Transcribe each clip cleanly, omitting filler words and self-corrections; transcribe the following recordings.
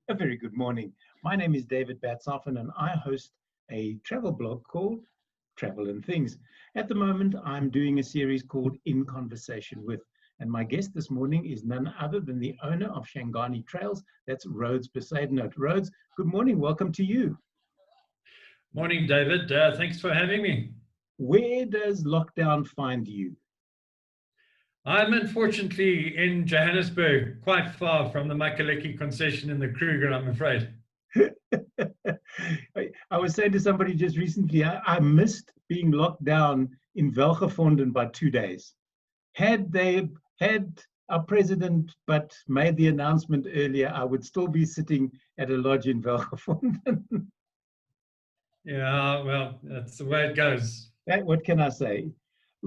A very good morning. My name is David Batsoffen and I host a travel blog called Travel and Things. At the moment, I'm doing a series called In Conversation With, and my guest this morning is none other than the owner of Shangani Trails. That's Rhodes Bezuidenhout. Rhodes, good morning. Welcome to you. Morning, David. Thanks for having me. Where does lockdown find you? I'm unfortunately in Johannesburg, quite far from the Makuleke Concession in the Kruger, I'm afraid. I was saying to somebody just recently, I missed being locked down in Welgevonden by 2 days. Had they had our president but made the announcement earlier, I would still be sitting at a lodge in Welgevonden. Yeah, well, that's the way it goes. What can I say?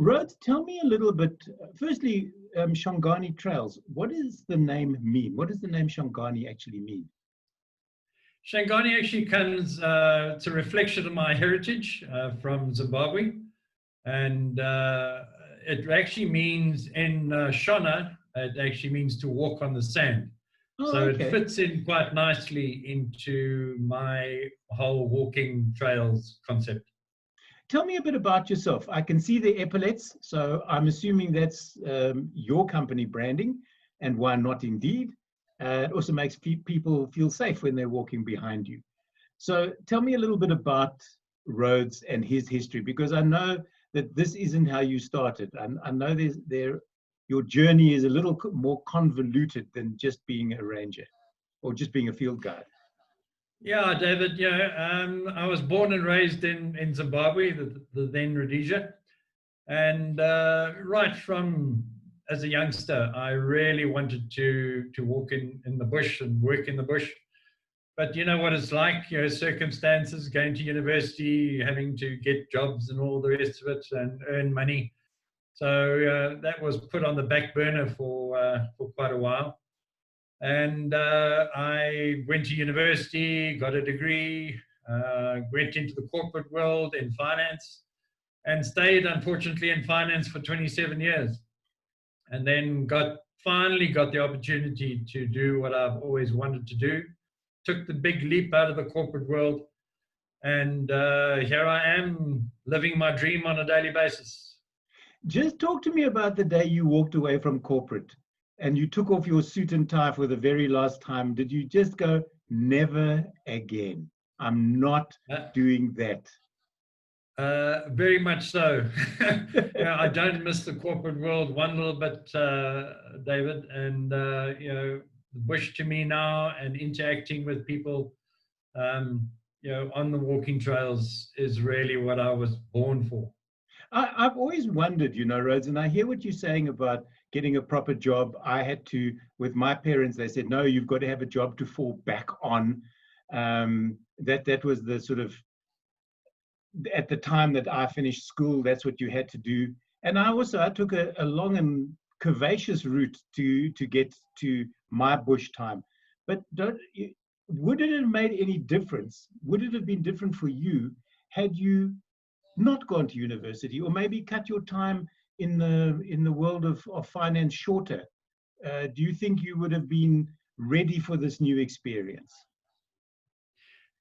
Rhodes, tell me a little bit. Firstly, Shangani Trails. What does the name mean? What does the name Shangani actually mean? Shangani actually comes, it's a reflection of my heritage from Zimbabwe. And it actually means in Shona, it actually means to walk on the sand. Oh, So okay. it fits in quite nicely into my whole walking trails concept. Tell me a bit about yourself. I can see the epaulets, so I'm assuming that's your company branding, and why not indeed? It also makes people feel safe when they're walking behind you. So tell me a little bit about Rhodes and his history, because I know that this isn't how you started. I know your journey is a little more convoluted than just being a ranger or just being a field guide. Yeah, David, I was born and raised in Zimbabwe, the then Rhodesia. And right from as a youngster, I really wanted to walk in the bush and work in the bush. But you know what it's like, circumstances, going to university, having to get jobs and all the rest of it and earn money. So that was put on the back burner for quite a while. And I went to university, got a degree, went into the corporate world in finance, and stayed, unfortunately, in finance for 27 years. And then finally got the opportunity to do what I've always wanted to do. Took the big leap out of the corporate world. And here I am living my dream on a daily basis. Just talk to me about the day you walked away from corporate and you took off your suit and tie for the very last time. Did you just go, never again? I'm not doing that. Very much so. I don't miss the corporate world one little bit, David. And the bush to me now and interacting with people, on the walking trails is really what I was born for. I've always wondered, Rhodes, and I hear what you're saying about getting a proper job. I had to, with my parents, they said, no, you've got to have a job to fall back on. That was the sort of, at the time that I finished school, that's what you had to do. And I took a long and curvaceous route to get to my bush time. But would it have made any difference? Would it have been different for you had you not gone to university, or maybe cut your time in the world of finance shorter? Do you think you would have been ready for this new experience?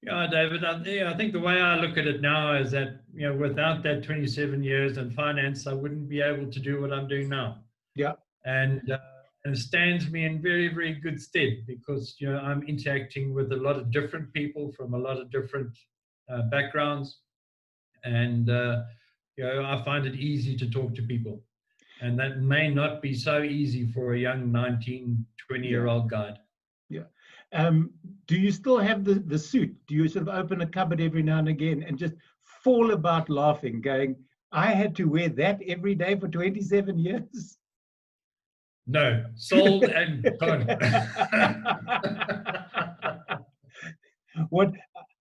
Yeah, David, I think the way I look at it now is that, without that 27 years in finance, I wouldn't be able to do what I'm doing now. Yeah. And it stands me in very, very good stead because, I'm interacting with a lot of different people from a lot of different backgrounds. And, I find it easy to talk to people. And that may not be so easy for a young 19, 20-year-old guide. Yeah. Do you still have the suit? Do you sort of open a cupboard every now and again and just fall about laughing, going, I had to wear that every day for 27 years? No, sold and gone. What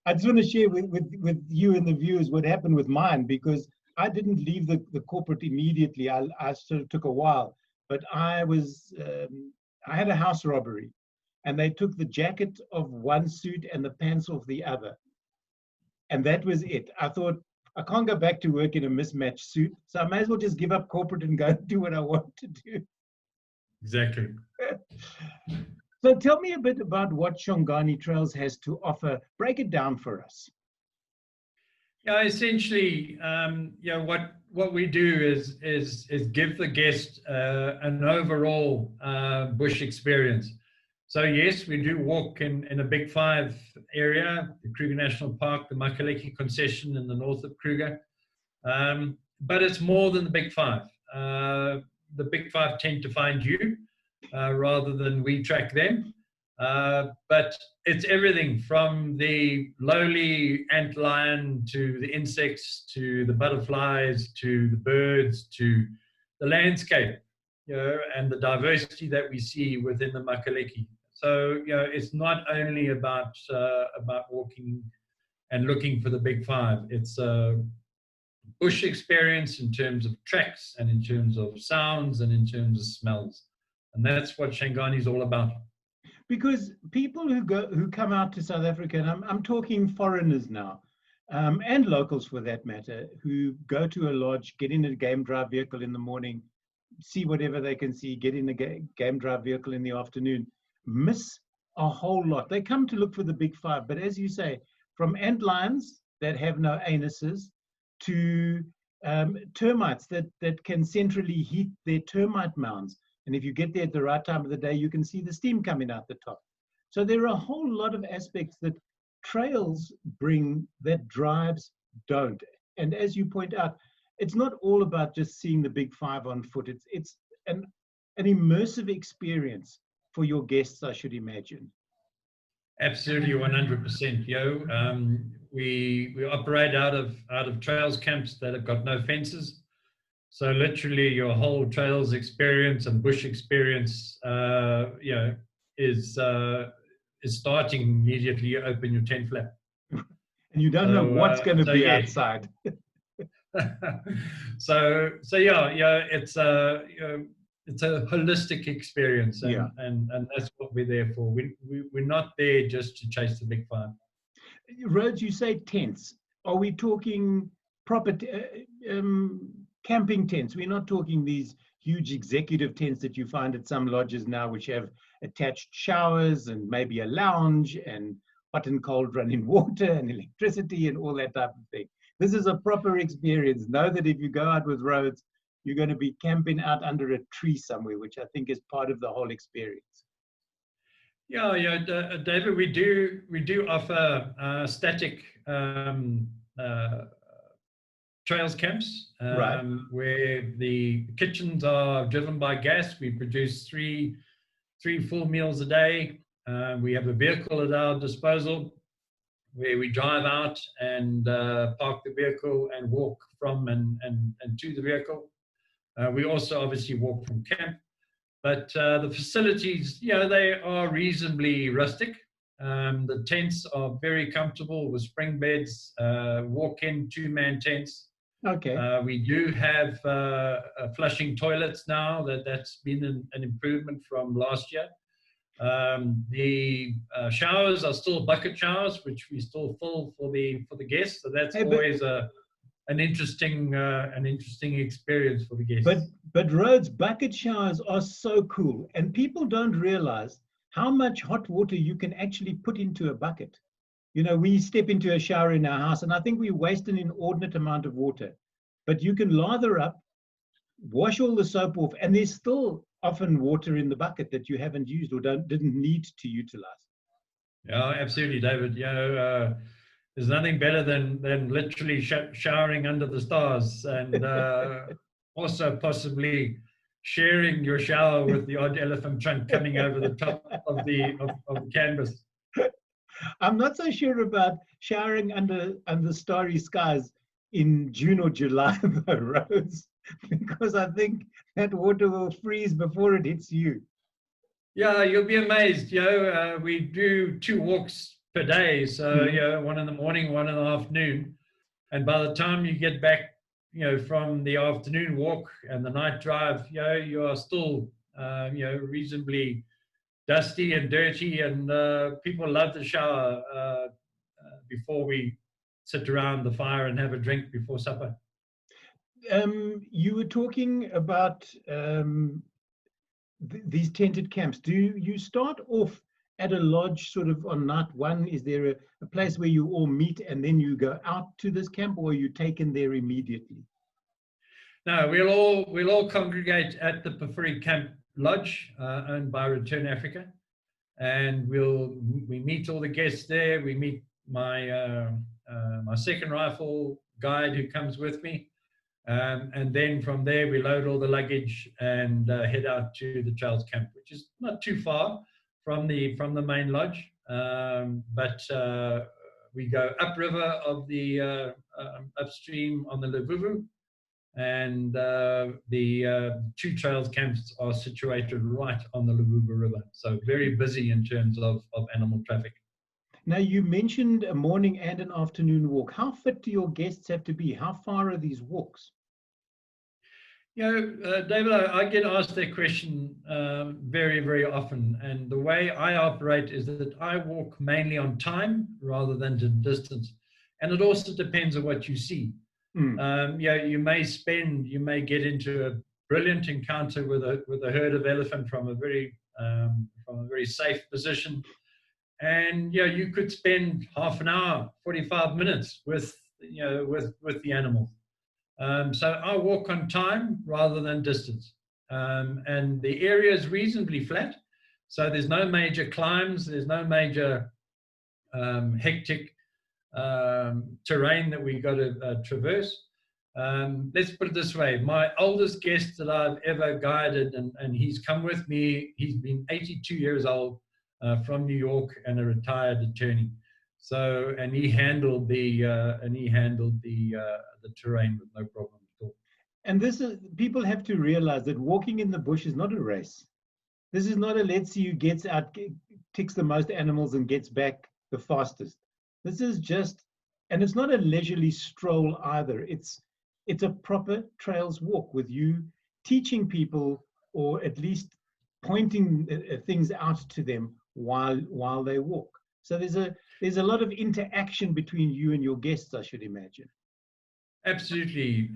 I just want to share with you and the viewers what happened with mine, because I didn't leave the corporate immediately. I sort of took a while, but I had a house robbery, and they took the jacket of one suit and the pants of the other, and that was it. I thought, I can't go back to work in a mismatched suit, so I may as well just give up corporate and go do what I want to do. Exactly. So tell me a bit about what Shangani Trails has to offer. Break it down for us. Yeah, essentially, what we do is give the guest an overall bush experience. So yes, we do walk in a Big Five area, the Kruger National Park, the Makuleke Concession in the north of Kruger. But it's more than the Big Five. The Big Five tend to find you rather than we track them. But it's everything from the lowly antlion to the insects to the butterflies to the birds to the landscape, and the diversity that we see within the Makuleke. So it's not only about walking and looking for the Big Five. It's a bush experience in terms of tracks and in terms of sounds and in terms of smells, and that's what Shangani is all about. Because people who come out to South Africa, and I'm talking foreigners now, and locals for that matter, who go to a lodge, get in a game drive vehicle in the morning, see whatever they can see, get in a game drive vehicle in the afternoon, miss a whole lot. They come to look for the Big Five, but as you say, from antlions that have no anuses to termites that can centrally heat their termite mounds. And if you get there at the right time of the day, you can see the steam coming out the top. So there are a whole lot of aspects that trails bring that drives don't. And as you point out, it's not all about just seeing the Big Five on foot. It's an immersive experience for your guests, I should imagine. Absolutely, 100%. We operate out of trails camps that have got no fences. So literally, your whole trails experience and bush experience, is starting immediately you open your tent flap. And you don't know what's going to be outside. so yeah, it's a holistic experience, and that's what we're there for. We're not there just to chase the Big Five. Rhodes, you say tents. Are we talking proper camping tents? We're not talking these huge executive tents that you find at some lodges now, which have attached showers and maybe a lounge and hot and cold running water and electricity and all that type of thing. This is a proper experience. Know that if you go out with Rhodes, you're going to be camping out under a tree somewhere, which I think is part of the whole experience. Yeah, David, we do offer static trails camps, right, where the kitchens are driven by gas. We produce three full meals a day. We have a vehicle at our disposal where we drive out and park the vehicle and walk from and to the vehicle. We also obviously walk from camp, but the facilities, they are reasonably rustic. The tents are very comfortable with spring beds, walk-in 2-man tents. Okay. We do have flushing toilets now. That's been an improvement from last year. The showers are still bucket showers, which we still fill for the guests. So that's always an interesting experience for the guests. But Rhodes, bucket showers are so cool, and people don't realize how much hot water you can actually put into a bucket. We step into a shower in our house, and I think we waste an inordinate amount of water. But you can lather up, wash all the soap off, and there's still often water in the bucket that you haven't used or didn't need to utilize. Yeah, absolutely, David. There's nothing better than literally showering under the stars, and also possibly sharing your shower with the odd elephant trunk coming over the top of the canvas. I'm not so sure about showering under starry skies in June or July, though, Rhodes, because I think that water will freeze before it hits you. Yeah, you'll be amazed. We do 2 walks per day, so one in the morning, one in the afternoon, and by the time you get back, from the afternoon walk and the night drive, you are still, reasonably dusty and dirty, and people love the shower before we sit around the fire and have a drink before supper. You were talking about these tented camps, do you start off at a lodge sort of on night one? Is there a place where you all meet and then you go out to this camp, or are you taken there immediately? No, we'll all congregate at the Pafuri Camp Lodge, owned by Return Africa, and we meet all the guests there. We meet my my second rifle guide who comes with me, and then from there we load all the luggage and head out to the Trails Camp, which is not too far from the main lodge, but we go upriver of the upstream on the Levuvu. And the two trails camps are situated right on the Limpopo River, so very busy in terms of animal traffic. Now, you mentioned a morning and an afternoon walk. How fit do your guests have to be? How far are these walks? You know, David, I get asked that question very, very often, and the way I operate is that I walk mainly on time rather than to distance, and it also depends on what you see. You may get into a brilliant encounter with a herd of elephant from a very safe position, and you could spend half an hour, 45 minutes with the animals. So I walk on time rather than distance, and the area is reasonably flat, so there's no major climbs, there's no major hectic terrain that we got to traverse. Let's put it this way: my oldest guest that I've ever guided, and he's come with me. He's been 82 years old, from New York, and a retired attorney. So, and he handled the terrain with no problem at all. And people have to realize that walking in the bush is not a race. This is not a let's see who gets out, ticks the most animals, and gets back the fastest. This is just, and it's not a leisurely stroll either. It's a proper trails walk with you teaching people, or at least pointing things out to them while they walk. So there's a lot of interaction between you and your guests, I should imagine. Absolutely,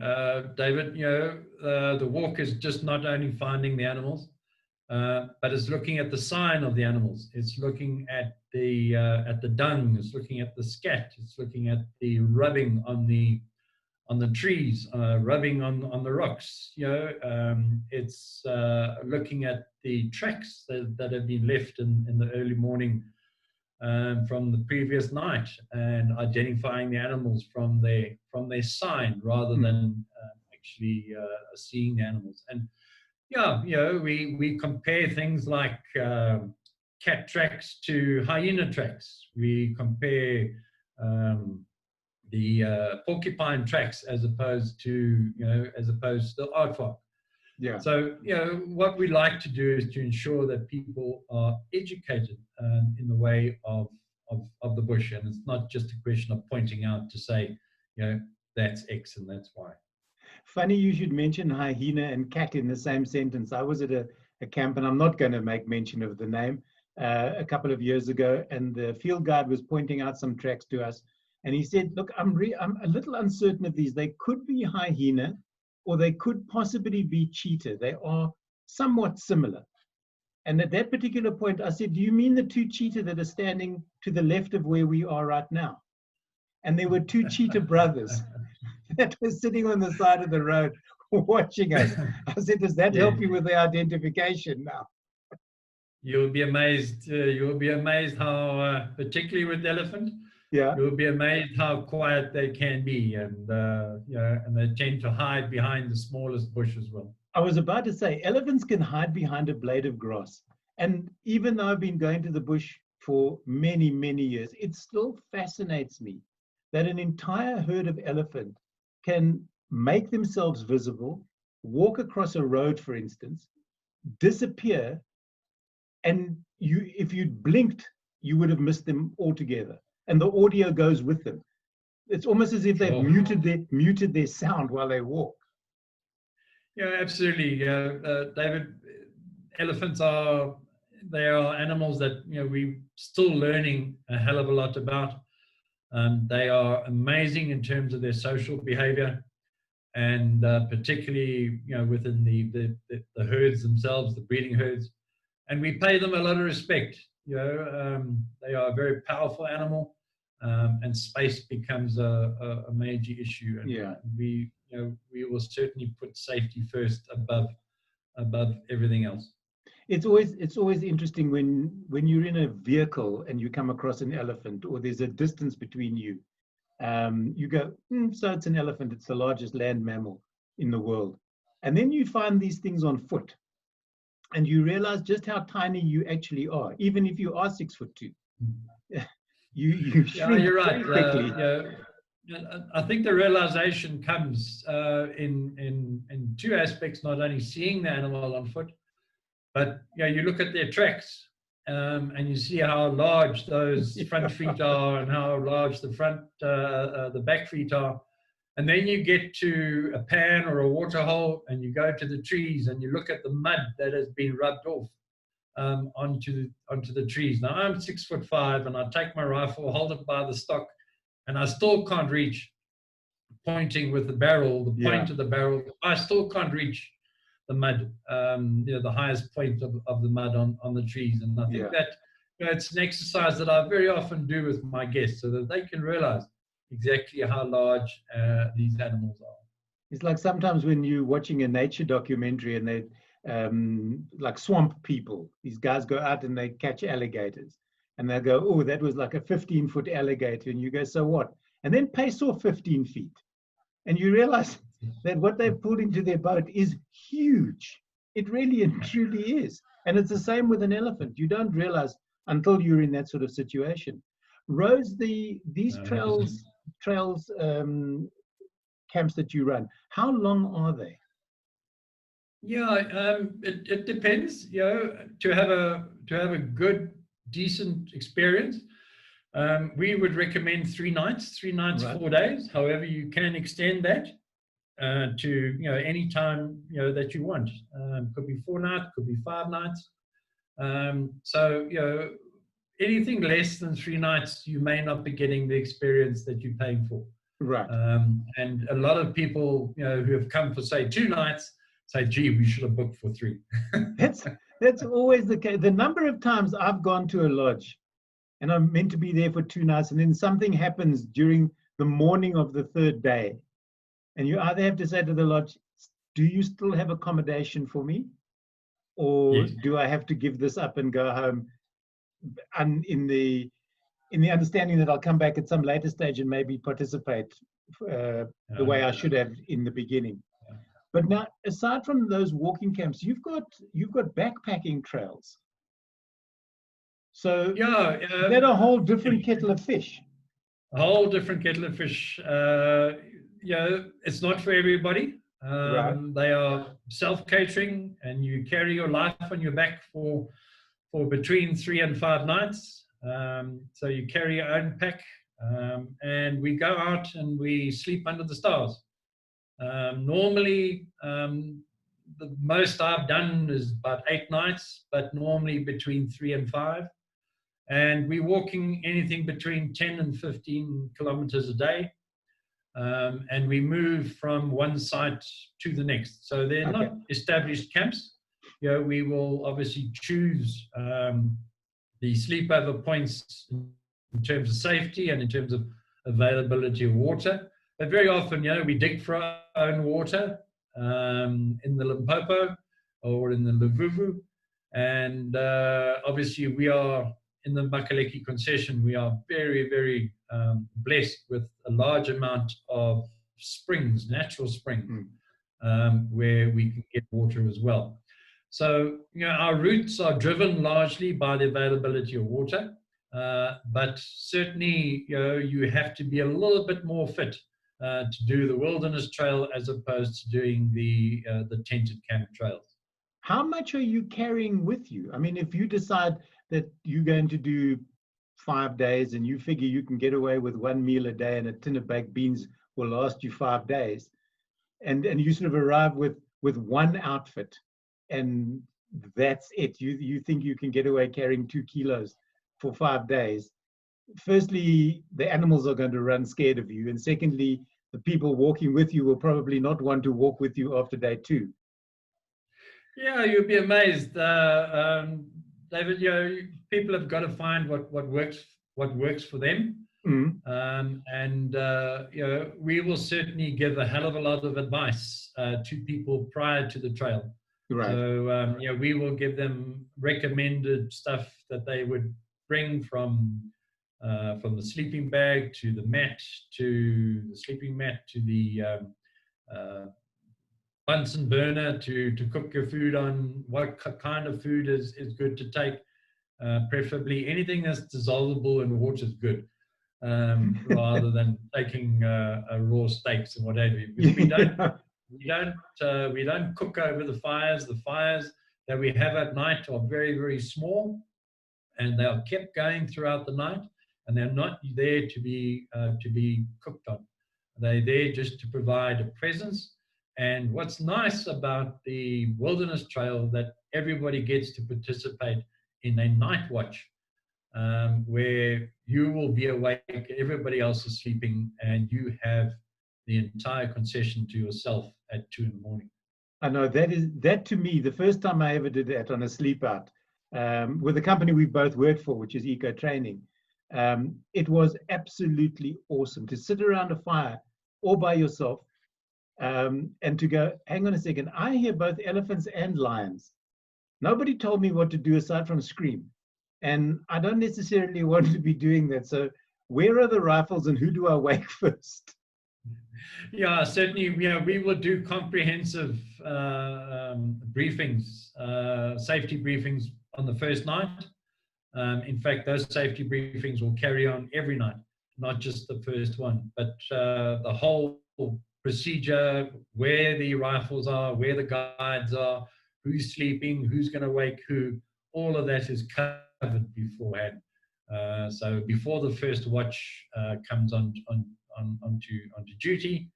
David. The walk is just not only finding the animals, but it's looking at the sign of the animals. It's looking at the dung. It's looking at the scat. It's looking at the rubbing on the trees, rubbing on the rocks. It's looking at the tracks that have been left in the early morning from the previous night, and identifying the animals from their sign rather than actually seeing the animals. And we compare things like cat tracks to hyena tracks. We compare the porcupine tracks as opposed to the aardvark. Yeah. So what we like to do is to ensure that people are educated in the way of the bush, and it's not just a question of pointing out to say, that's X and that's Y. Funny you should mention hyena and cat in the same sentence. I was at a camp, and I'm not going to make mention of the name, a couple of years ago, and the field guide was pointing out some tracks to us, and he said, look, I'm a little uncertain of these. They could be hyena, or they could possibly be cheetah. They are somewhat similar. And at that particular point, I said, do you mean the two cheetah that are standing to the left of where we are right now? And there were two cheetah brothers that were sitting on the side of the road watching us. I said, does that help you with the identification now? You'll be amazed. You'll be amazed how, particularly with elephant, yeah, you'll be amazed how quiet they can be, and and they tend to hide behind the smallest bush as well. I was about to say, elephants can hide behind a blade of grass. And even though I've been going to the bush for many, many years, it still fascinates me that an entire herd of elephant can make themselves visible, walk across a road, for instance, disappear, and if you'd blinked, you would have missed them altogether. And the audio goes with them. It's almost as if they've muted their sound while they walk. Yeah, absolutely. David, elephants are animals that we're still learning a hell of a lot about. They are amazing in terms of their social behavior. and particularly within the herds themselves, the breeding herds, and we pay them a lot of respect. They are a very powerful animal, and space becomes a major issue. And Yeah. we will certainly put safety first above everything else. It's always interesting when you're in a vehicle and you come across an elephant, or there's a distance between you. You go, so it's an elephant. It's the largest land mammal in the world. And then you find these things on foot, and you realize just how tiny you actually are, even if you are 6'2". You shrink you're right. quickly. I think the realization comes in two aspects: not only seeing the animal on foot, but you look at their tracks, and you see how large those front feet are, and how large the back feet are. And then you get to a pan or a water hole, and you go to the trees, and you look at the mud that has been rubbed off onto the trees. Now I'm 6'5", and I take my rifle, hold it by the stock, and I still can't reach, pointing with the barrel, the point of the barrel. I still can't reach the mud, the highest point of the mud on the trees. And I think that it's an exercise that I very often do with my guests, so that they can realize exactly how large these animals are. It's like sometimes when you're watching a nature documentary and they like swamp people, these guys go out and they catch alligators, and they'll go, oh, that was like a 15-foot alligator, and you go, so what? And then pace off 15 feet, and you realize that what they've pulled into their boat is huge. It really and truly is. And it's the same with an elephant. You don't realize until you're in that sort of situation. Rhodes, these trails camps that you run, how long are they? It depends. To have a good, decent experience, we would recommend 3 nights, right. 4 days. However, you can extend that to any time that you want. Could be 4 nights, could be 5 nights. So anything less than 3 nights, you may not be getting the experience that you're paying for. Right. And a lot of people who have come for say 2 nights say, gee, we should have booked for 3. That's always the case. The number of times I've gone to a lodge and I'm meant to be there for 2 nights, and then something happens during the morning of the 3rd day, and you either have to say to the lodge, do you still have accommodation for me? Or do I have to give this up and go home, and in the understanding that I'll come back at some later stage and maybe participate the way I should have in the beginning. But now, aside from those walking camps, you've got backpacking trails. So they're a whole different kettle of fish. A whole different kettle of fish. It's not for everybody. Right. They are self-catering, and you carry your life on your back for between 3 and 5 nights. So you carry your own pack, and we go out and we sleep under the stars. Normally, the most I've done is about 8 nights, but normally between 3 and 5. And we're walking anything between 10 and 15 kilometers a day. And we move from one site to the next. So they're not established camps. We will obviously choose the sleepover points in terms of safety and in terms of availability of water. But very often, we dig for our own water in the Limpopo or in the Luvuvu. And obviously, we are in the Makuleke Concession. We are very, very blessed with a large amount of springs, natural springs, where we can get water as well. So, our routes are driven largely by the availability of water. But certainly, you have to be a little bit more fit to do the wilderness trail as opposed to doing the Tainted Camp trails. How much are you carrying with you? I mean, if you decide that you're going to do 5 days and you figure you can get away with 1 meal a day and a tin of baked beans will last you 5 days, and you sort of arrive with one outfit, and that's it. You think you can get away carrying 2 kilos for 5 days. Firstly, the animals are going to run scared of you, and secondly, the people walking with you will probably not want to walk with you after day 2. Yeah, you'll be amazed, David. People have got to find what works for them. And we will certainly give a hell of a lot of advice to people prior to the trail. Right. So we will give them recommended stuff that they would bring from the sleeping bag to the mat, to the sleeping mat, to the Bunsen burner to cook your food on, what kind of food is good to take. Preferably anything that's dissolvable in water is good. Rather than taking raw steaks and whatever. Because we don't cook over the fires. The fires that we have at night are very, very small, and they are kept going throughout the night, and they're not there to be cooked on. They're there just to provide a presence. And what's nice about the Wilderness Trail, that everybody gets to participate in a night watch. Where you will be awake, everybody else is sleeping, and you have the entire concession to yourself at 2 in the morning. I know that to me, the first time I ever did that on a sleep out with the company we both worked for, which is Eco Training, it was absolutely awesome to sit around a fire all by yourself and to go, hang on a second, I hear both elephants and lions. Nobody told me what to do aside from scream. And I don't necessarily want to be doing that. So where are the rifles and who do I wake first? Yeah, certainly. We will do comprehensive briefings, safety briefings on the first night. In fact, those safety briefings will carry on every night, not just the first one, but the whole procedure, where the rifles are, where the guides are, who's sleeping, who's going to wake who, all of that is covered beforehand. So before the first watch comes onto duty,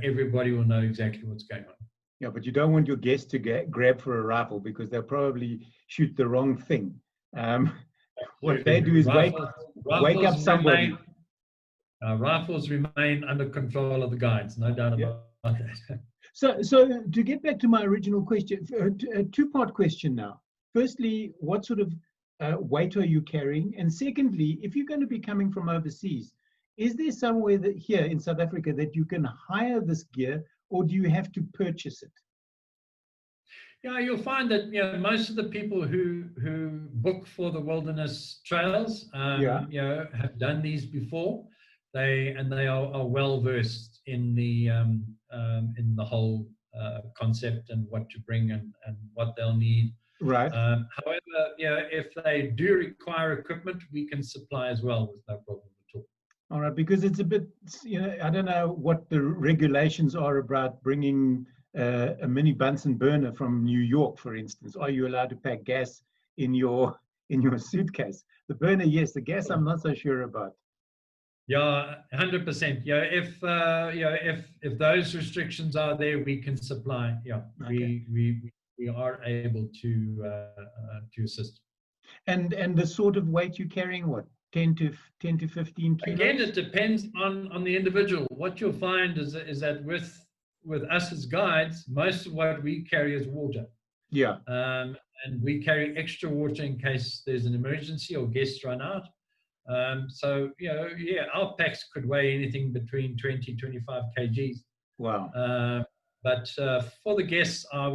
everybody will know exactly what's going on. Yeah, but you don't want your guests to grab for a rifle, because they'll probably shoot the wrong thing. What they do is wake up somebody. Rifles remain under control of the guides, no doubt about that. So to get back to my original question, a two-part question now. Firstly, what sort of weight are you carrying? And secondly, if you're going to be coming from overseas, is there somewhere that here in South Africa that you can hire this gear, or do you have to purchase it? Yeah, you'll find that most of the people who book for the wilderness trails have done these before. They are well versed in the whole concept and what to bring and what they'll need. Right. However, if they do require equipment, we can supply as well with no problem at all. All right, because it's a bit, I don't know what the regulations are about bringing a mini Bunsen burner from New York, for instance. Are you allowed to pack gas in your suitcase? The burner, yes. The gas, I'm not so sure about. Yeah, 100%. If those restrictions are there, we can supply. Yeah, okay. We are able to assist. And the sort of weight you're carrying, what, 10 to 15 kilos? Again, it depends on the individual. What you'll find is that with us as guides, most of what we carry is water. Yeah. And we carry extra water in case there's an emergency or guests run out. So our packs could weigh anything between 20, 25 kgs. Wow. But for the guests, I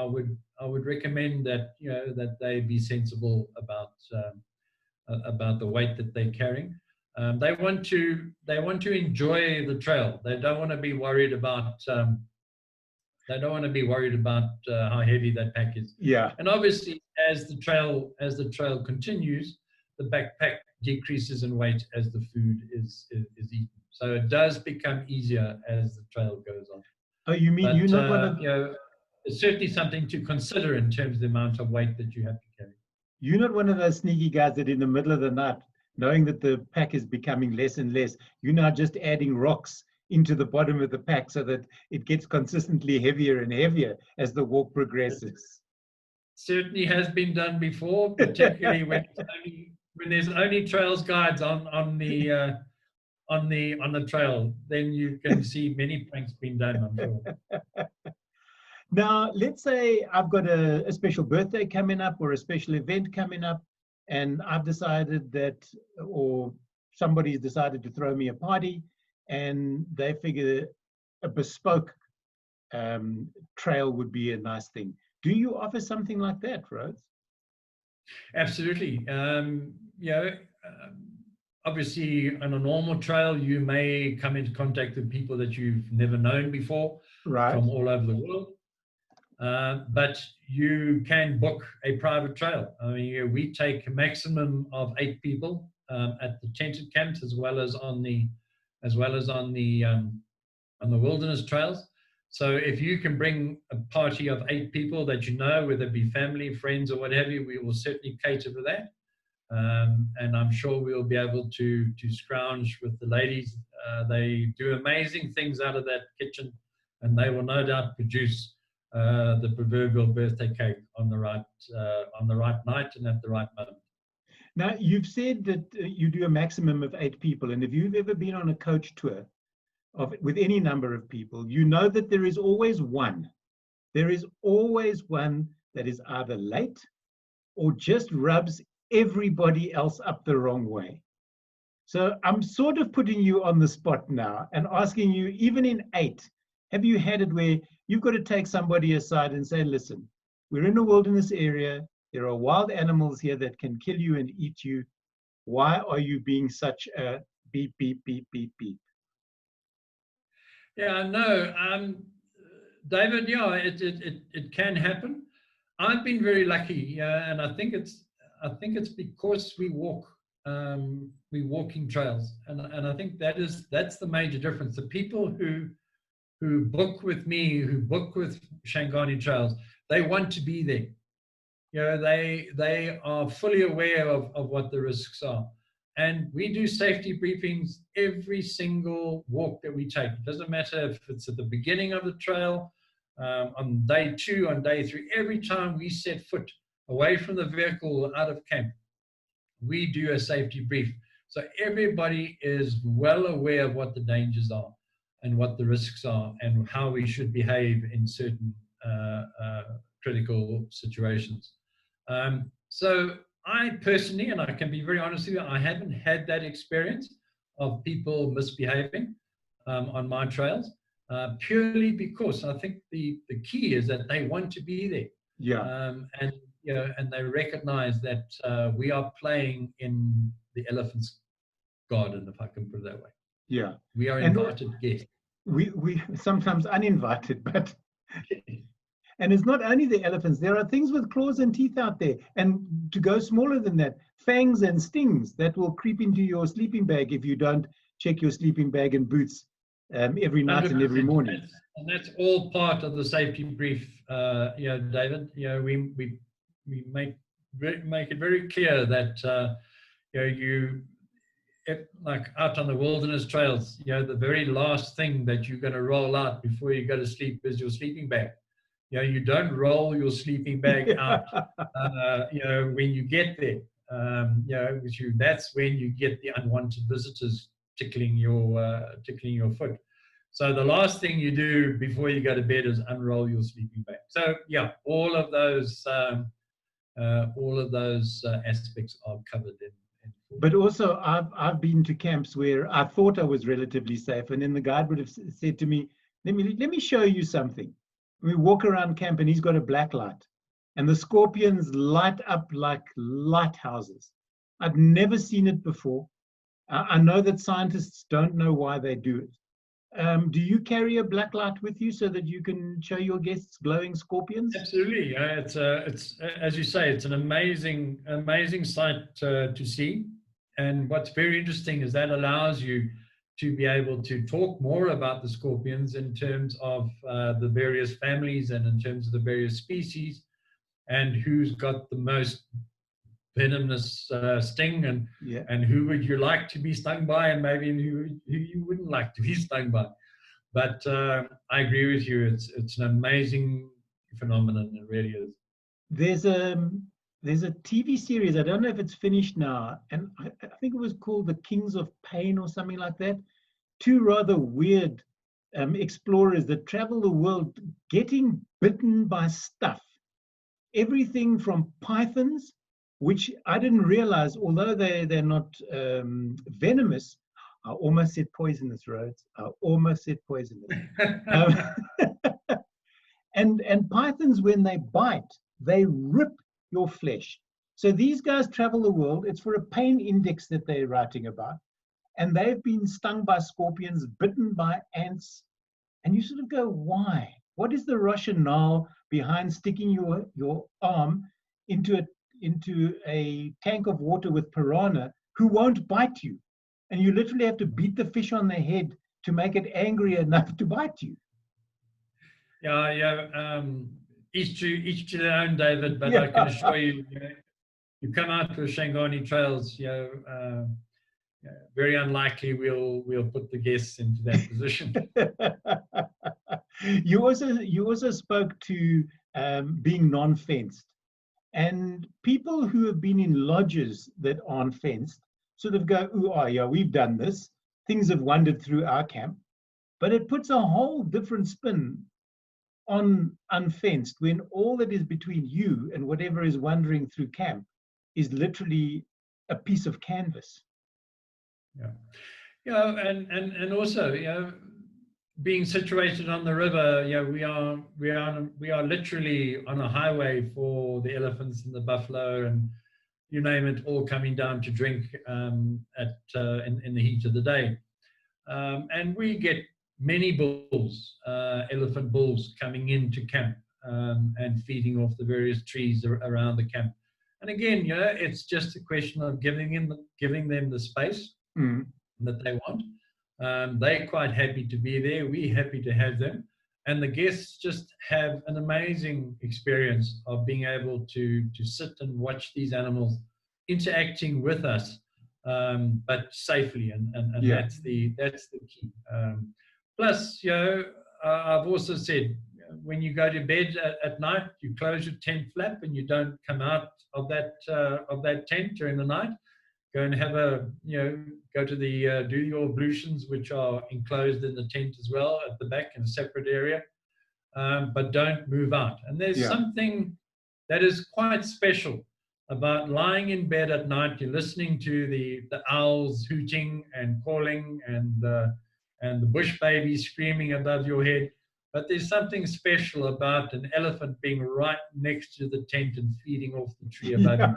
would recommend that that they be sensible about the weight that they're carrying. They want to enjoy the trail. They don't want to be worried about how heavy that pack is. Yeah. And obviously, as the trail continues, the backpack decreases in weight as the food is eaten. So it does become easier as the trail goes on. Oh, you mean you're not one of it's certainly something to consider in terms of the amount of weight that you have to carry. You're not one of those sneaky guys that in the middle of the night, knowing that the pack is becoming less and less, you're now just adding rocks into the bottom of the pack so that it gets consistently heavier and heavier as the walk progresses. Certainly has been done before, particularly when there's only trails guides on on the trail, then you can see many pranks being done, I'm sure. Now, let's say I've got a special birthday coming up or a special event coming up, and I've decided that, or somebody's decided to throw me a party, and they figure a bespoke trail would be a nice thing. Do you offer something like that, Rhodes? Absolutely. Obviously, on a normal trail, you may come into contact with people that you've never known before, Right. from all over the world. But you can book a private trail. I mean, we take a maximum of 8 people at the Tainted Camps, as well as on the wilderness trails. So if you can bring a party of 8 people that you know, whether it be family, friends, or what have you, we will certainly cater for that. And I'm sure we'll be able to scrounge with the ladies. They do amazing things out of that kitchen, and they will no doubt produce the proverbial birthday cake on the right night and at the right moment. Now, you've said that you do a maximum of 8 people, and if you've ever been on a coach tour with any number of people, you know that there is always one. There is always one that is either late or just rubs everybody else up the wrong way. So I'm sort of putting you on the spot now and asking you, even in 8, have you had it where you've got to take somebody aside and say, listen, we're in a wilderness area. There are wild animals here that can kill you and eat you. Why are you being such a beep, beep, beep, beep, beep? Yeah, no, David, yeah, it can happen. I've been very lucky, and I think it's because we walking trails, and I think that's the major difference. The people who book with me, who book with Shangani Trails, they want to be there. They are fully aware of what the risks are. And we do safety briefings every single walk that we take. It doesn't matter if it's at the beginning of the trail, on day 2, on day 3, every time we set foot away from the vehicle, out of camp, we do a safety brief. So everybody is well aware of what the dangers are and what the risks are and how we should behave in certain critical situations. So I personally, and I can be very honest with you, I haven't had that experience of people misbehaving on my trails, purely because I think the key is that they want to be there. Yeah. And they recognize that we are playing in the elephant's garden, if I can put it that way. Yeah. We are invited guests. We sometimes uninvited, but and it's not only the elephants. There are things with claws and teeth out there, and to go smaller than that, fangs and stings that will creep into your sleeping bag if you don't check your sleeping bag and boots every night 100%. And every morning. And that's all part of the safety brief, David. We make it very clear that like out on the wilderness trails, the very last thing that you're going to roll out before you go to sleep is your sleeping bag. You don't roll your sleeping bag out, when you get there. That's when you get the unwanted visitors tickling your foot. So the last thing you do before you go to bed is unroll your sleeping bag. So yeah, all of those aspects are covered in. But also, I've been to camps where I thought I was relatively safe, and then the guide would have said to me, "Let me show you something." We walk around camp, and he's got a black light, and the scorpions light up like lighthouses. I'd never seen it before. I know that scientists don't know why they do it. Do you carry a black light with you so that you can show your guests glowing scorpions? Absolutely. It's as you say, it's an amazing sight to see. And what's very interesting is that allows you to be able to talk more about the scorpions in terms of the various families and in terms of the various species and who's got the most venomous sting and who would you like to be stung by and maybe who you wouldn't like to be stung by. But I agree with you. It's an amazing phenomenon. It really is. There's there's a TV series. I don't know if it's finished now, and I think it was called The Kings of Pain or something like that. Two rather weird explorers that travel the world getting bitten by stuff. Everything from pythons, which I didn't realize, although they're not venomous. I almost said poisonous, Rhodes. I almost said poisonous. And pythons, when they bite, they rip your flesh. So these guys travel the world. It's for a pain index that they're writing about. And they've been stung by scorpions, bitten by ants. And you sort of go, why? What is the rationale behind sticking your arm into a tank of water with piranha who won't bite you? And you literally have to beat the fish on the head to make it angry enough to bite you. Yeah. Each to their own, David. But Yeah. I can assure you, you come out with Shangani trails, very unlikely we'll put the guests into that position. You also spoke to being non-fenced, and people who have been in lodges that aren't fenced sort of go, "Ooh, yeah, we've done this. Things have wandered through our camp," but it puts a whole different spin on unfenced when all that is between you and whatever is wandering through camp is literally a piece of canvas. Yeah, and also, being situated on the river, we are literally on a highway for the elephants and the buffalo and you name it, all coming down to drink in the heat of the day. And we get many bulls, elephant bulls, coming into camp and feeding off the various trees around the camp. And again, it's just a question of giving them the space that they want. They're quite happy to be there. We're happy to have them. And the guests just have an amazing experience of being able to sit and watch these animals interacting with us, but safely. And that's the key. Plus, I've also said, when you go to bed at night, you close your tent flap and you don't come out of that tent during the night. Go and have go to the do your ablutions, which are enclosed in the tent as well at the back in a separate area, but don't move out. And there's something that is quite special about lying in bed at night. You're listening to the owls hooting and calling and the bush babies screaming above your head. But there's something special about an elephant being right next to the tent and feeding off the tree above you.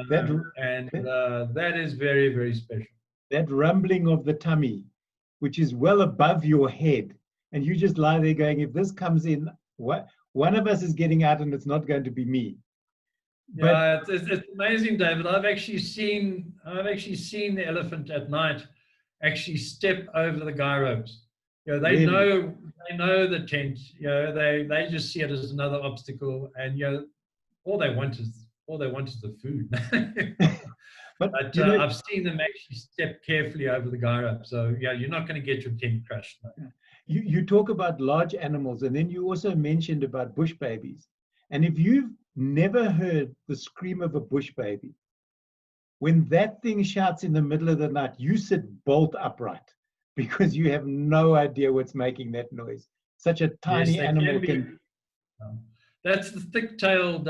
That is very, very special. That rumbling of the tummy, which is well above your head, and you just lie there going, if this comes in, one of us is getting out and it's not going to be me. But it's amazing, David. I've actually seen the elephant at night actually step over the guy ropes. They know the tent. They just see it as another obstacle, and all they want is the food. But I've seen them actually step carefully over the guy rope. So you're not going to get your tent crushed. No. You talk about large animals, and then you also mentioned about bush babies. And if you've never heard the scream of a bush baby, when that thing shouts in the middle of the night, you sit bolt upright, because you have no idea what's making that noise. Such a tiny animal can. That's the thick-tailed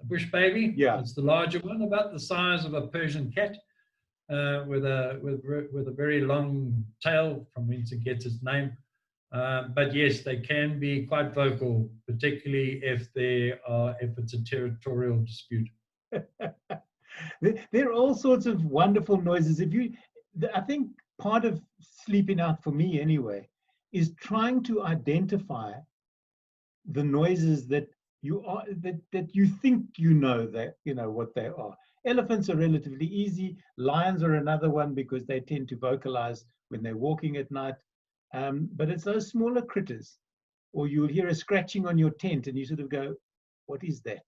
bush baby. Yeah, it's the larger one, about the size of a Persian cat, with a very long tail, from whence it gets its name. But yes, they can be quite vocal, particularly if it's a territorial dispute. There are all sorts of wonderful noises. I think part of sleeping out, for me anyway, is trying to identify the noises that you think what they are. Elephants are relatively easy. Lions are another one, because they tend to vocalize when they're walking at night. But it's those smaller critters, or you'll hear a scratching on your tent and you sort of go, what is that?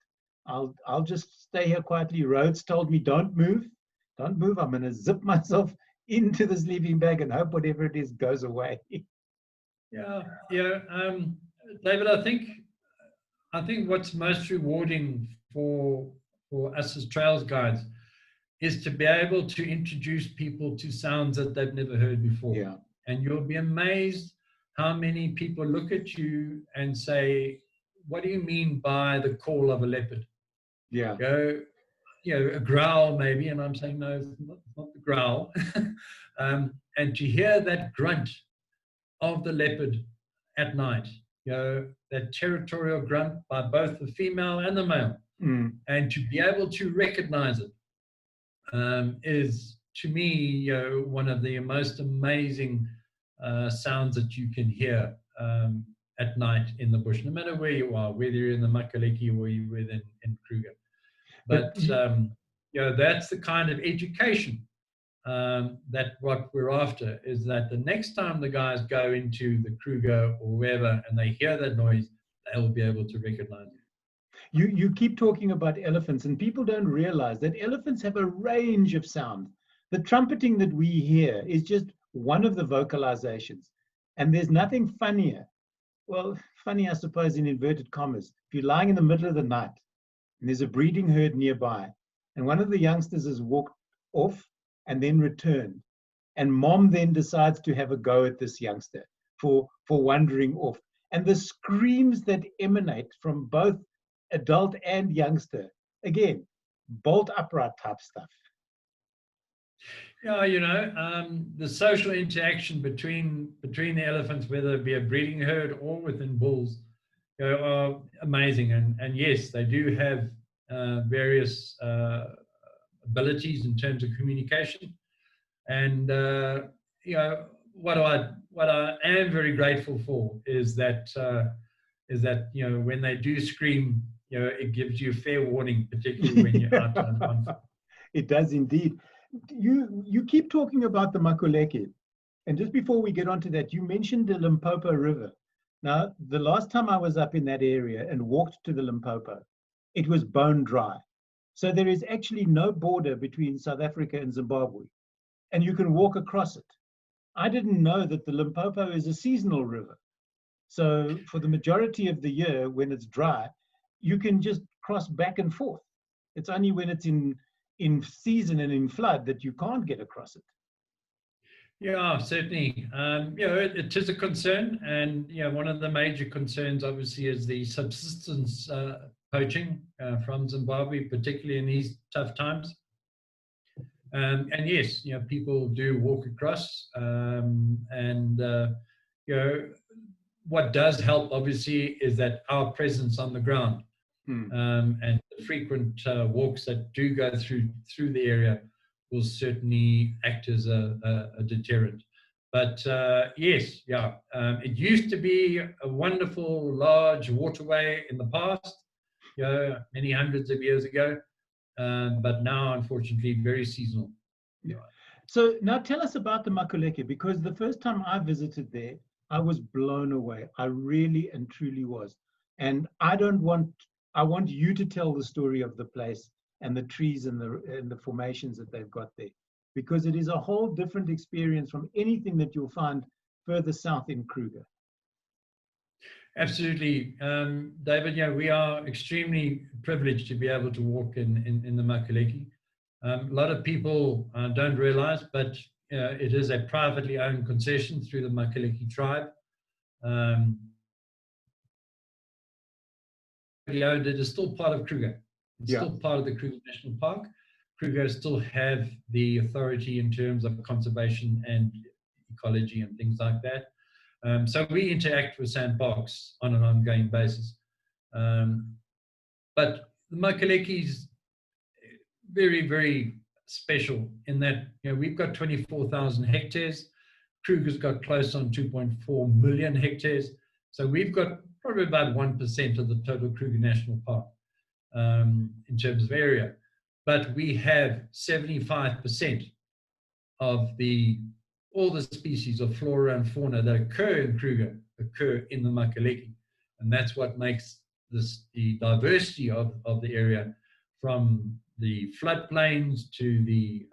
I'll just stay here quietly. Rhodes told me, don't move. I'm going to zip myself into the sleeping bag and hope whatever it is goes away. David, I think what's most rewarding for for us as trails guides is to be able to introduce people to sounds that they've never heard before. Yeah. And you'll be amazed how many people look at you and say, what do you mean by the call of a leopard? Yeah. A growl maybe. And I'm saying, no, it's not the growl. And to hear that grunt of the leopard at night, that territorial grunt by both the female and the male, and to be able to recognize it is, to me, one of the most amazing sounds that you can hear at night in the bush, no matter where you are, whether you're in the Makuleke or you're in Kruger. But that's the kind of education that what we're after, is that the next time the guys go into the Kruger or wherever and they hear that noise, they'll be able to recognize it. You keep talking about elephants, and people don't realize that elephants have a range of sound. The trumpeting that we hear is just one of the vocalizations, and there's nothing funnier. Well, funny, I suppose, in inverted commas. If you're lying in the middle of the night and there's a breeding herd nearby, and one of the youngsters has walked off and then returned, and mom then decides to have a go at this youngster for wandering off, and the screams that emanate from both adult and youngster, again, bolt upright type stuff. Yeah, the social interaction between the elephants, whether it be a breeding herd or within bulls, are amazing. And yes, they do have various abilities in terms of communication. And what I am very grateful for is that when they do scream, it gives you fair warning, particularly when you're out on foot. It does indeed. You keep talking about the Makuleke, and just before we get onto that, you mentioned the Limpopo River. Now, the last time I was up in that area and walked to the Limpopo, it was bone dry. So there is actually no border between South Africa and Zimbabwe, and you can walk across it. I didn't know that the Limpopo is a seasonal river. So for the majority of the year, when it's dry, you can just cross back and forth. It's only when it's in season and in flood that you can't get across it. Yeah, certainly. It is a concern, and one of the major concerns, obviously, is the subsistence poaching from Zimbabwe, particularly in these tough times. And yes, people do walk across, what does help, obviously, is that our presence on the ground and the frequent walks that do go through the area will certainly act as a deterrent. But yes, it used to be a wonderful, large waterway in the past, many hundreds of years ago, but now, unfortunately, very seasonal. Yeah. So now tell us about the Makuleke, because the first time I visited there, I was blown away. I really and truly was. And I want you to tell the story of the place and the trees and the formations that they've got there, because it is a whole different experience from anything that you'll find further south in Kruger. Absolutely. David, we are extremely privileged to be able to walk in the Makuleke. A lot of people don't realize, but it is a privately owned concession through the Makuleke tribe. It is still part of Kruger. It's still part of the Kruger National Park. Kruger still have the authority in terms of conservation and ecology and things like that. So we interact with sandparks on an ongoing basis. But the Makuleke is very, very special in that we've got 24,000 hectares. Kruger's got close on 2.4 million hectares. So we've got probably about 1% of the total Kruger National Park in terms of area. But we have 75% of all the species of flora and fauna that occur in Kruger occur in the Makuleke. And that's what makes the diversity of the area, from the floodplains to the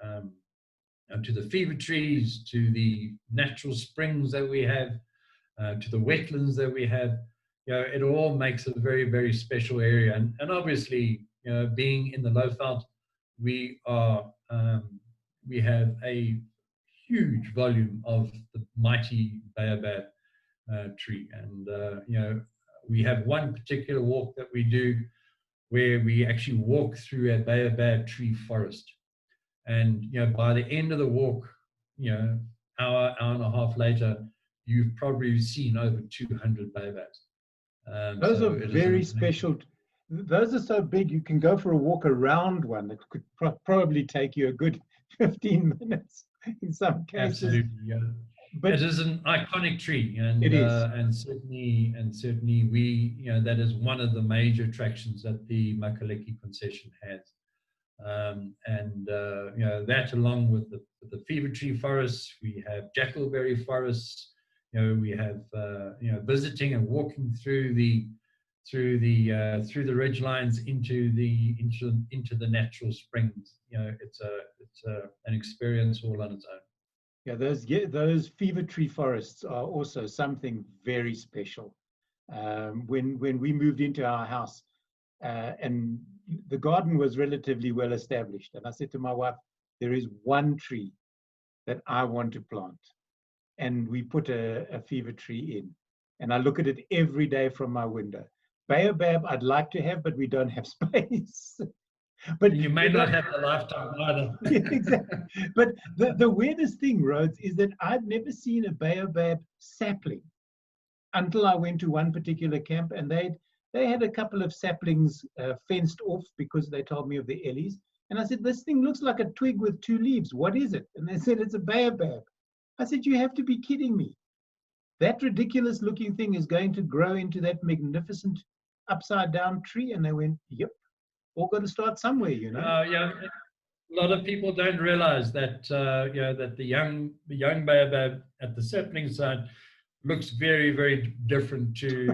fever trees, to the natural springs that we have, to the wetlands that we have. It all makes a very, very special area. And obviously, being in the Lowveld, we are we have a huge volume of the mighty baobab tree, and we have one particular walk that we do where we actually walk through a baobab tree forest, and by the end of the walk, hour and a half later, you've probably seen over 200 baobabs. Those So are it is very special. Those are so big, you can go for a walk around one. It could probably take you a good 15 minutes in some cases. Absolutely, yeah. But it is an iconic tree, and it is. And certainly we, that is one of the major attractions that the Makuleke Concession has. That, along with the fever tree forests, we have jackalberry forests. We have visiting and walking through the ridge lines into the natural springs. It's an experience all on its own. Yeah, those fever tree forests are also something very special. When we moved into our house, and the garden was relatively well established, and I said to my wife, there is one tree that I want to plant, and we put a fever tree in, and I look at it every day from my window. Baobab I'd like to have, but we don't have space. But you may not have the lifetime either. Yeah, exactly. But the weirdest thing, Rhodes, is that I'd never seen a baobab sapling until I went to one particular camp, and they had a couple of saplings fenced off because they told me of the ellies. And I said, this thing looks like a twig with two leaves. What is it? And they said, it's a baobab. I said, you have to be kidding me. That ridiculous looking thing is going to grow into that magnificent upside down tree. And they went, yep. All got to start somewhere, Yeah, a lot of people don't realize that that the young baobab at the sapling side looks very, very different to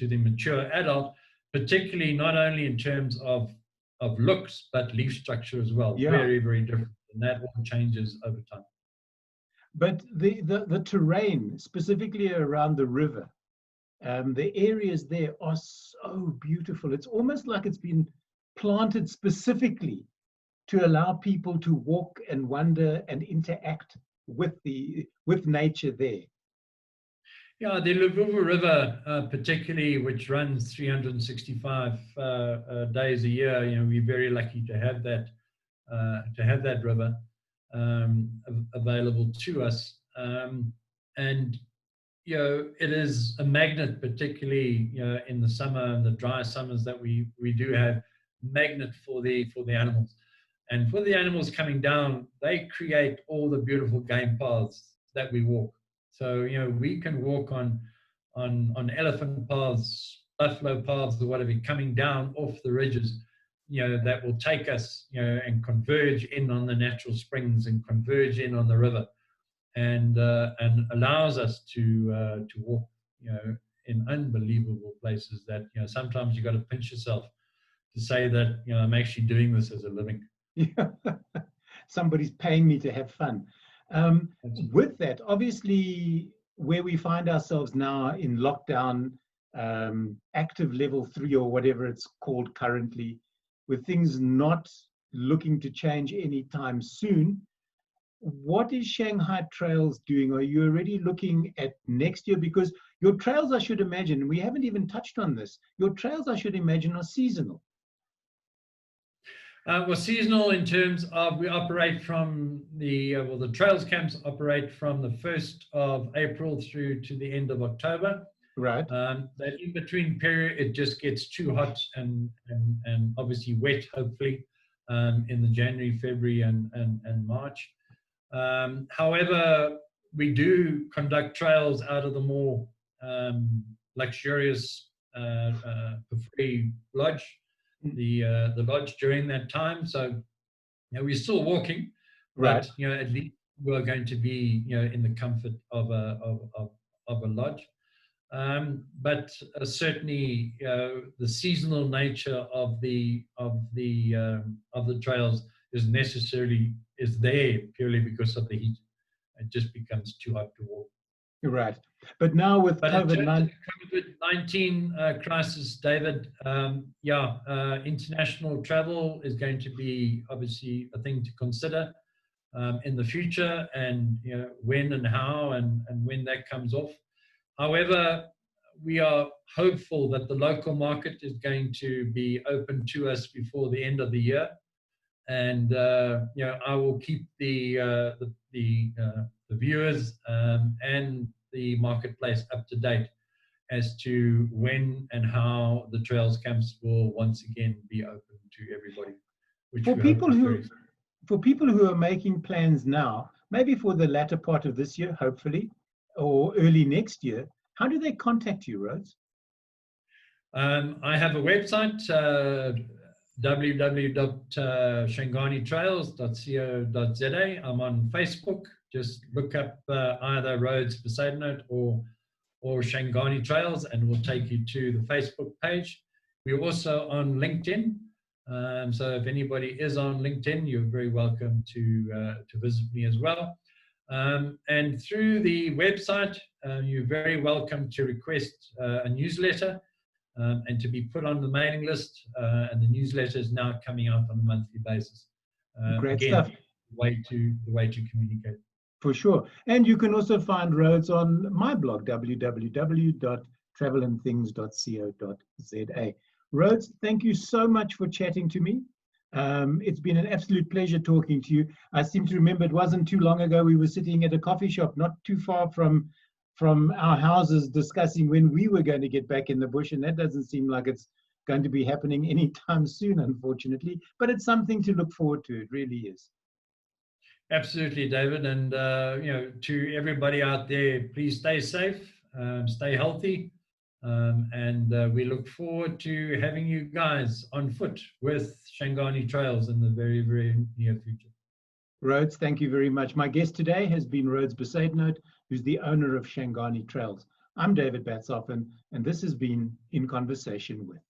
the mature adult, particularly not only in terms of looks but leaf structure as well. Yeah. Very, very different, and that all changes over time. But the terrain, specifically around the river, the areas there are so beautiful. It's almost like it's been planted specifically to allow people to walk and wander and interact with nature there. Yeah, the Limpopo River, particularly, which runs 365 days a year, we're very lucky to have that river available to us, and it is a magnet, particularly in the summer and the dry summers that we do have, magnet for the animals. And for the animals coming down, they create all the beautiful game paths that we walk. So we can walk on elephant paths, buffalo paths, or whatever, coming down off the ridges, that will take us and converge in on the natural springs and converge in on the river. And allows us to walk, in unbelievable places that sometimes you got to pinch yourself to say that I'm actually doing this as a living. Yeah. Somebody's paying me to have fun. With that, obviously, where we find ourselves now in lockdown, active level 3 or whatever it's called currently, with things not looking to change anytime soon. What is Shanghai Trails doing? Are you already looking at next year? Because your trails, I should imagine, we haven't even touched on this, your trails, I should imagine, are seasonal. Well, seasonal in terms of we operate from the trails camps operate from the 1st of April through to the end of October. Right. That in between period, it just gets too hot and obviously wet, hopefully, in the January, February, and March. However, we do conduct trails out of the more luxurious Pafuri Lodge, the lodge during that time. So we're still walking, right. But at least we're going to be in the comfort of a lodge. But certainly the seasonal nature of the trails is there purely because of the heat. It just becomes too hot to walk. Right. But now with But in terms of COVID-19, the COVID-19 crisis, David, international travel is going to be obviously a thing to consider in the future, and when and how and when that comes off. However, we are hopeful that the local market is going to be open to us before the end of the year, and I will keep the viewers and the marketplace up to date as to when and how the trails camps will once again be open to everybody. Which for people who are making plans now, maybe for the latter part of this year, hopefully, or early next year, how do they contact you, Rhodes? I have a website, www.shanganitrails.co.za. I'm on Facebook. Just look up either Rhodes Bezuidenhout or Shangani Trails, and we'll take you to the Facebook page. We're also on LinkedIn. So if anybody is on LinkedIn, you're very welcome to visit me as well. And through the website, you're very welcome to request a newsletter and to be put on the mailing list. And the newsletter is now coming out on a monthly basis. Great again, stuff. The way to communicate. For sure. And you can also find Rhodes on my blog, www.travelandthings.co.za. Rhodes, thank you so much for chatting to me. It's been an absolute pleasure talking to you. I seem to remember it wasn't too long ago we were sitting at a coffee shop not too far from our houses discussing when we were going to get back in the bush, and that doesn't seem like it's going to be happening anytime soon, unfortunately, but it's something to look forward to. It really is. Absolutely, David, and to everybody out there, please stay safe, stay healthy, and we look forward to having you guys on foot with Shangani Trails in the very, very near future. Rhodes, thank you very much. My guest today has been Rhodes Bezuidenhout, who's the owner of Shangani Trails. I'm David Batsoff, and this has been In Conversation With.